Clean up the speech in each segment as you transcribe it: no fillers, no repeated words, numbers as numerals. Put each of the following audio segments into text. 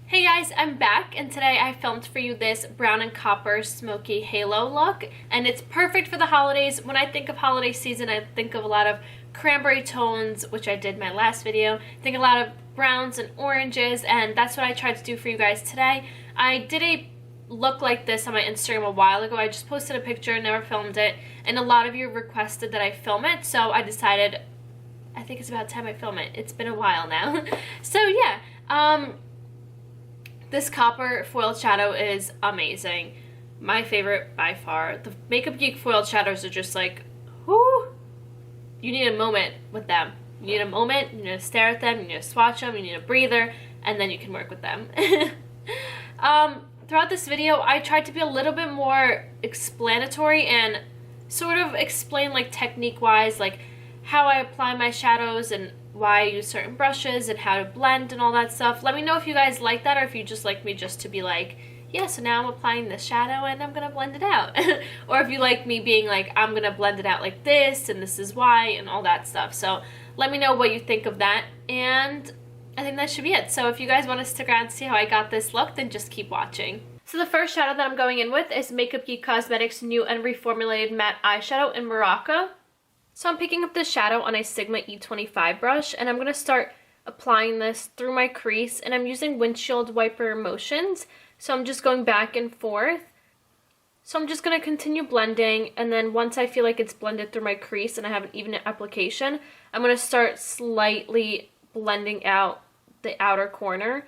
Hey guys, I'm back, and today I filmed for you this brown and copper smoky halo look, and it's perfect for the holidays. When I think of holiday season, I think of a lot of cranberry tones, which I did in my last video. I think a lot of browns and oranges, and that's what I tried to do for you guys today. I did a look like this on my Instagram a while ago. I just posted a picture, never filmed it, and a lot of you requested that I film it, so I decided I think it's about time I film it. It's been a while now. So yeah, this copper foiled shadow is amazing. My favorite by far. The Makeup Geek foiled shadows are just like, whoo! You need a moment with them. You need a moment, you need to stare at them, you need to swatch them, you need a breather, and then you can work with them. Throughout this video, I tried to be a little bit more explanatory and sort of explain like technique-wise, like how I apply my shadows and why I use certain brushes and how to blend and all that stuff. Let me know if you guys like that or if you just like me just to be like, yeah, so now I'm applying this shadow and I'm gonna blend it out. Or if you like me being like, I'm gonna blend it out like this and this is why and all that stuff. So let me know what you think of that, and I think that should be it. So if you guys want to stick around and see how I got this look, then just keep watching. So the first shadow that I'm going in with is Makeup Geek Cosmetics' new and reformulated matte eyeshadow in Morocco. So I'm picking up this shadow on a Sigma E25 brush, and I'm going to start applying this through my crease, and I'm using windshield wiper motions, so I'm just going back and forth. So I'm just going to continue blending, and then once I feel like it's blended through my crease and I have an even application, I'm going to start slightly blending out the outer corner,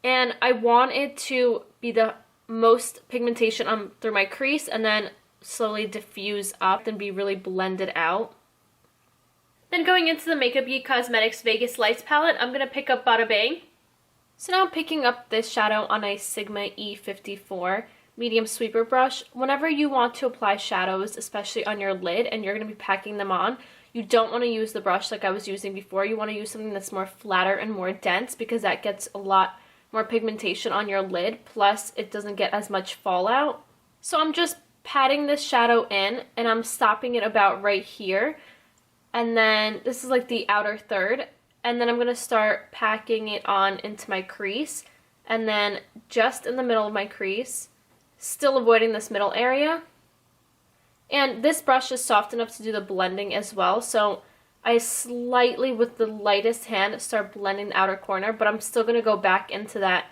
and I want it to be the most pigmentation through my crease and then slowly diffuse up and be really blended out. Then going into the Makeup Geek Cosmetics Vegas Lights palette, I'm going to pick up Bada. So now I'm picking up this shadow on a Sigma E54 medium sweeper brush. Whenever you want to apply shadows, especially on your lid, and you're going to be packing them on, you don't want to use the brush like I was using before. You want to use something that's more flatter and more dense because that gets a lot more pigmentation on your lid, plus it doesn't get as much fallout. So I'm just patting this shadow in, and I'm stopping it about right here. And then this is like the outer third, and then I'm going to start packing it on into my crease, and then just in the middle of my crease, still avoiding this middle area. And this brush is soft enough to do the blending as well, so I slightly, with the lightest hand, start blending the outer corner, but I'm still going to go back into that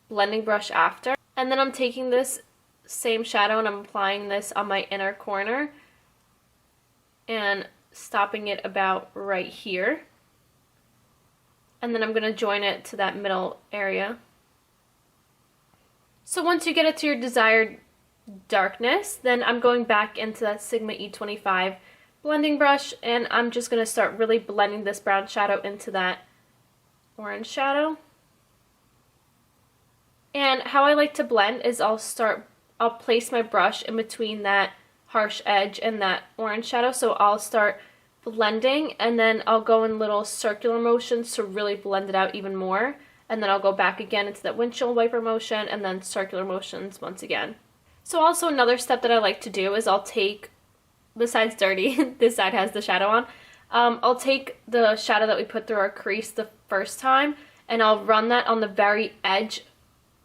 blending brush after. And then I'm taking this same shadow and I'm applying this on my inner corner and stopping it about right here. And then I'm going to join it to that middle area. So once you get it to your desired darkness, then I'm going back into that Sigma E25 blending brush, and I'm just going to start really blending this brown shadow into that orange shadow. And how I like to blend is I'll place my brush in between that harsh edge and that orange shadow, so I'll start blending and then I'll go in little circular motions to really blend it out even more, and then I'll go back again into that windshield wiper motion and then circular motions once again. So also another step that I like to do is I'll take, besides dirty, this side has the shadow on, I'll take the shadow that we put through our crease the first time and I'll run that on the very edge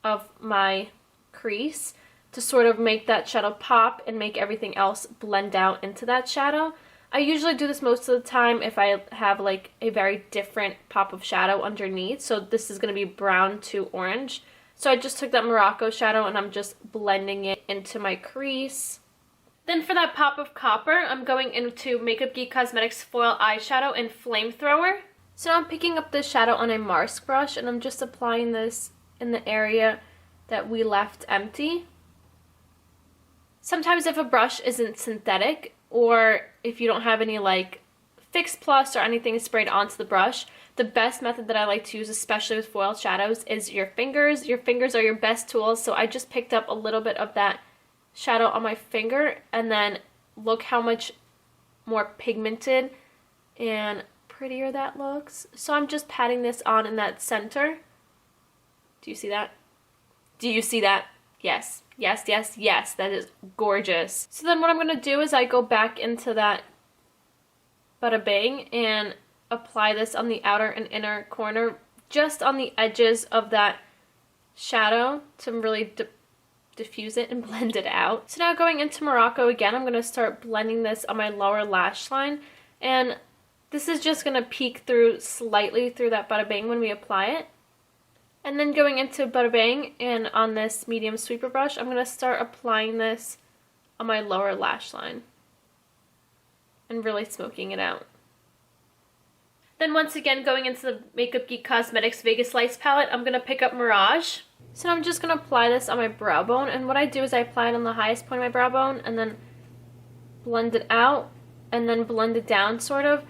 of my crease to sort of make that shadow pop and make everything else blend out into that shadow. I usually do this most of the time if I have like a very different pop of shadow underneath. So this is going to be brown to orange. So I just took that Morocco shadow and I'm just blending it into my crease. Then for that pop of copper, I'm going into Makeup Geek Cosmetics Foil Eyeshadow in Flamethrower. So now I'm picking up this shadow on a Mars brush and I'm just applying this in the area that we left empty. Sometimes if a brush isn't synthetic, or if you don't have any like Fix Plus or anything sprayed onto the brush, the best method that I like to use, especially with foil shadows, is your fingers. Your fingers are your best tools, so I just picked up a little bit of that shadow on my finger, and then look how much more pigmented and prettier that looks. So I'm just patting this on in that center. Do you see that? Do you see that? Yes, yes, yes, yes, that is gorgeous. So then what I'm going to do is I go back into that Bada Bing and apply this on the outer and inner corner, just on the edges of that shadow to really diffuse it and blend it out. So now going into Morocco again, I'm going to start blending this on my lower lash line. And this is just going to peek through slightly through that Bada Bang when we apply it. And then going into Bada Bang and on this medium sweeper brush, I'm going to start applying this on my lower lash line. And really smoking it out. Then once again, going into the Makeup Geek Cosmetics Vegas Lights palette, I'm going to pick up Mirage. So now I'm just going to apply this on my brow bone. And what I do is I apply it on the highest point of my brow bone and then blend it out and then blend it down sort of.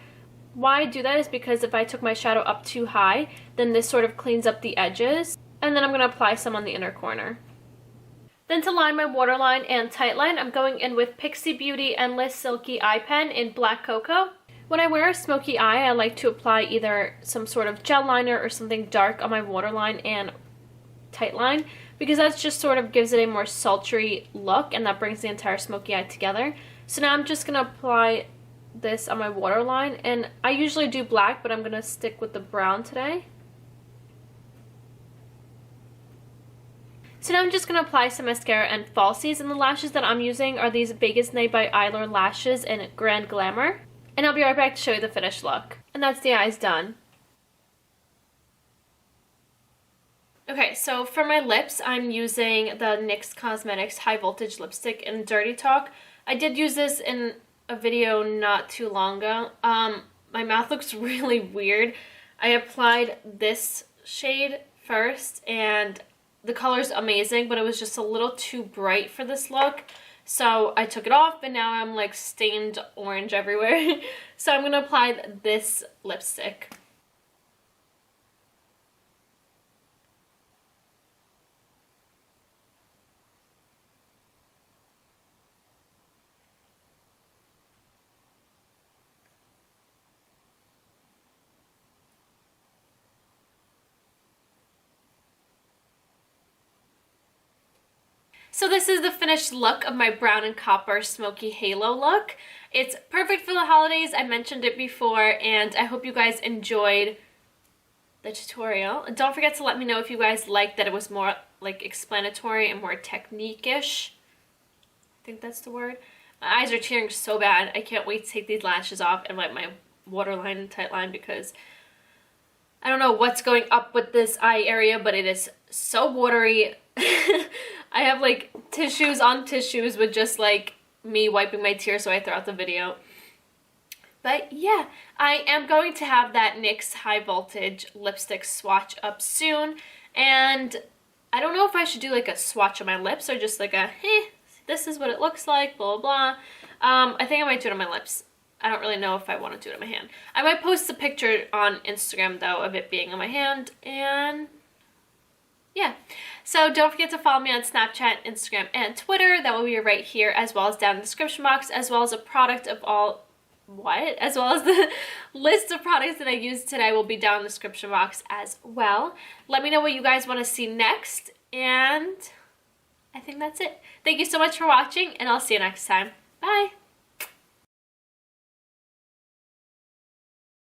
Why I do that is because if I took my shadow up too high, then this sort of cleans up the edges. And then I'm going to apply some on the inner corner. Then to line my waterline and tightline, I'm going in with Pixi Beauty Endless Silky Eye Pen in Black Cocoa. When I wear a smoky eye, I like to apply either some sort of gel liner or something dark on my waterline and tightline, because that just sort of gives it a more sultry look and that brings the entire smoky eye together. So now I'm just going to apply this on my waterline, and I usually do black, but I'm going to stick with the brown today. So now I'm just going to apply some mascara and falsies, and the lashes that I'm using are these Vegas Night by Eylure lashes in Grand Glamor. And I'll be right back to show you the finished look. And that's the eyes done. Okay, so for my lips, I'm using the NYX Cosmetics High Voltage Lipstick in Dirty Talk. I did use this in a video not too long ago. My mouth looks really weird. I applied this shade first, and the color's amazing, but it was just a little too bright for this look. So I took it off, and now I'm like stained orange everywhere. So I'm going to apply this lipstick. So this is the finished look of my brown and copper smoky halo look. It's perfect for the holidays. I mentioned it before, and I hope you guys enjoyed the tutorial. And don't forget to let me know if you guys liked that it was more like explanatory and more technique-ish. I think that's the word. My eyes are tearing so bad. I can't wait to take these lashes off and wipe my waterline and tightline, because I don't know what's going up with this eye area, but it is so watery. I have like tissues on tissues with just like me wiping my tears so I throw out the video. But yeah, I am going to have that NYX High Voltage lipstick swatch up soon. And I don't know if I should do like a swatch on my lips or just like a, hey, this is what it looks like, blah, blah, blah. I think I might do it on my lips. I don't really know if I want to do it on my hand. I might post a picture on Instagram though of it being on my hand, and yeah. So don't forget to follow me on Snapchat, Instagram, and Twitter. That will be right here, as well as down in the description box, as well as a product of all, as well as the list of products that I used today will be down in the description box as well. Let me know what you guys want to see next, and I think that's it. Thank you so much for watching, and I'll see you next time. Bye!